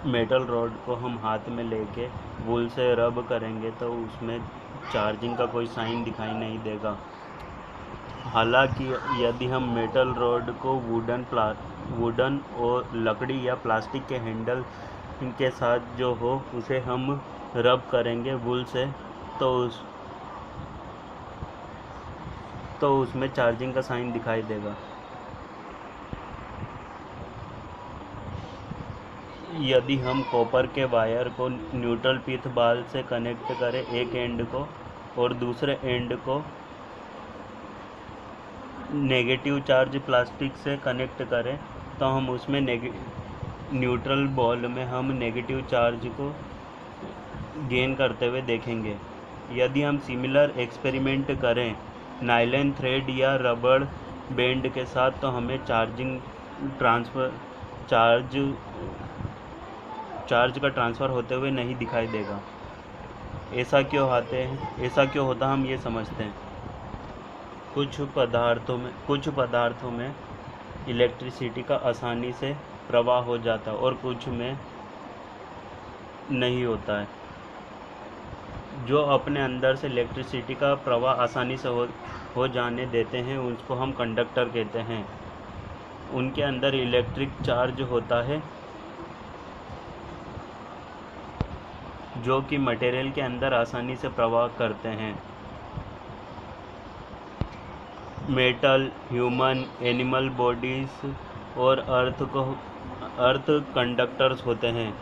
Metal rod को हम हाथ में लेके वूल से रब करेंगे तो उसमें चार्जिंग का कोई साइन दिखाई नहीं देगा। हालांकि यदि हम मेटल रॉड को वुडन और लकड़ी या प्लास्टिक के हैंडल के साथ जो हो उसे हम रब करेंगे वूल से तो उसमें चार्जिंग का साइन दिखाई देगा। यदि हम कॉपर के वायर को न्यूट्रल पिथ बाल से कनेक्ट करें एक एंड को और दूसरे एंड को नेगेटिव चार्ज प्लास्टिक से कनेक्ट करें तो हम उसमें न्यूट्रल बॉल में हम नेगेटिव चार्ज को गेन करते हुए देखेंगे। यदि हम सिमिलर एक्सपेरिमेंट करें नायलॉन थ्रेड या रबड़ बैंड के साथ तो हमें चार्ज का ट्रांसफ़र होते हुए नहीं दिखाई देगा। ऐसा क्यों होता हम ये समझते हैं। कुछ पदार्थों में इलेक्ट्रिसिटी का आसानी से प्रवाह हो जाता है और कुछ में नहीं होता है। जो अपने अंदर से इलेक्ट्रिसिटी का प्रवाह आसानी से हो जाने देते हैं उसको हम कंडक्टर कहते हैं। उनके अंदर इलेक्ट्रिक चार्ज होता है जो कि मटेरियल के अंदर आसानी से प्रवाह करते हैं। मेटल, ह्यूमन, एनिमल बॉडीज और अर्थ कंडक्टर्स होते हैं।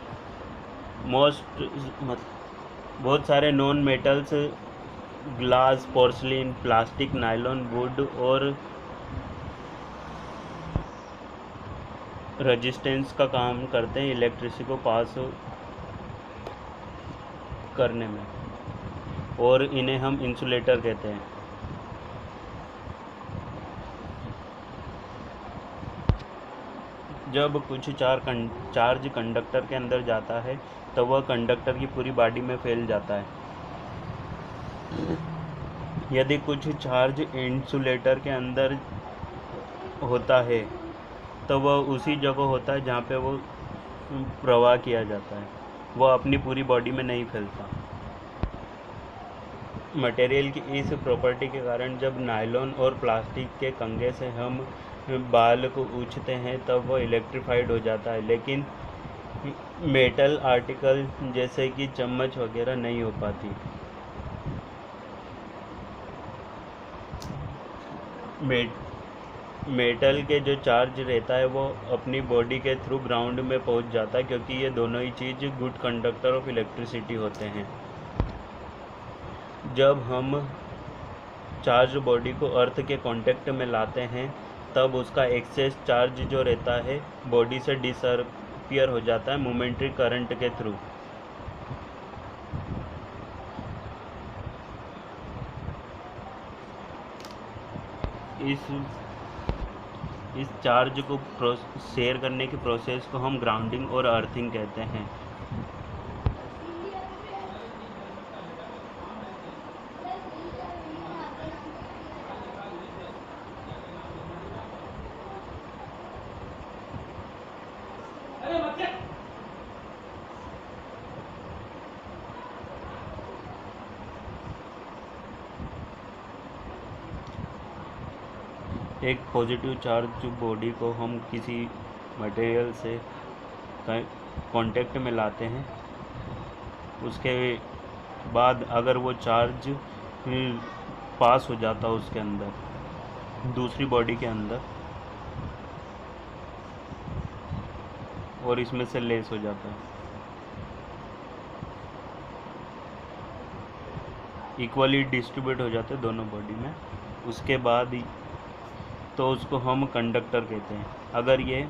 बहुत सारे non metals glass, porcelain, plastic, nylon, would और रेजिस्टेंस का काम करते हैं इलेक्ट्रिसिटी को पास करने में, और इन्हें हम इंसुलेटर कहते हैं। जब कुछ चार्ज कंडक्टर के अंदर जाता है तो वह कंडक्टर की पूरी बॉडी में फैल जाता है। यदि कुछ चार्ज इंसुलेटर के अंदर होता है तो वह उसी जगह होता है जहाँ पे वो प्रवाह किया जाता है, वह अपनी पूरी बॉडी में नहीं फैलता। मटेरियल की इस प्रॉपर्टी के कारण जब नायलॉन और प्लास्टिक के कंघे से हम बाल को पूंछते हैं तब वह इलेक्ट्रीफाइड हो जाता है, लेकिन मेटल आर्टिकल जैसे कि चम्मच वगैरह नहीं हो पाती। मेटल के जो चार्ज रहता है वो अपनी बॉडी के थ्रू ग्राउंड में पहुंच जाता है, क्योंकि ये दोनों ही चीज़ गुड कंडक्टर ऑफ इलेक्ट्रिसिटी होते हैं। जब हम चार्ज बॉडी को अर्थ के कांटेक्ट में लाते हैं तब उसका एक्सेस चार्ज जो रहता है बॉडी से डिसअपियर हो जाता है मोमेंटरी करंट के थ्रू। इस चार्ज को शेयर करने की प्रोसेस को हम ग्राउंडिंग और अर्थिंग कहते हैं। एक पॉजिटिव चार्ज बॉडी को हम किसी मटेरियल से कांटेक्ट में लाते हैं, उसके बाद अगर वो चार्ज पास हो जाता है उसके अंदर दूसरी बॉडी के अंदर और इसमें से लेस हो जाता है, इक्वली डिस्ट्रीब्यूट हो जाते हैं दोनों बॉडी में, उसके बाद तो उसको हम कंडक्टर कहते हैं। अगर ये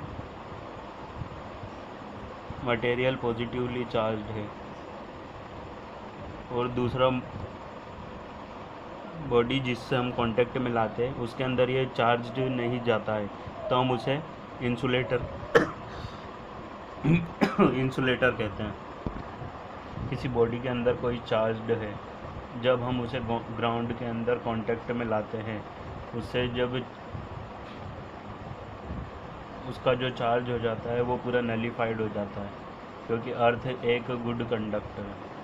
मटेरियल पॉजिटिवली चार्ज्ड है और दूसरा बॉडी जिससे हम कांटेक्ट में लाते हैं उसके अंदर ये चार्ज नहीं जाता है तो हम उसे इंसुलेटर कहते हैं। किसी बॉडी के अंदर कोई चार्ज्ड है, जब हम उसे ग्राउंड के अंदर कांटेक्ट में लाते हैं उससे जब उसका जो चार्ज हो जाता है वो पूरा नलीफाइड हो जाता है। क्योंकि अर्थ एक गुड कंडक्टर है।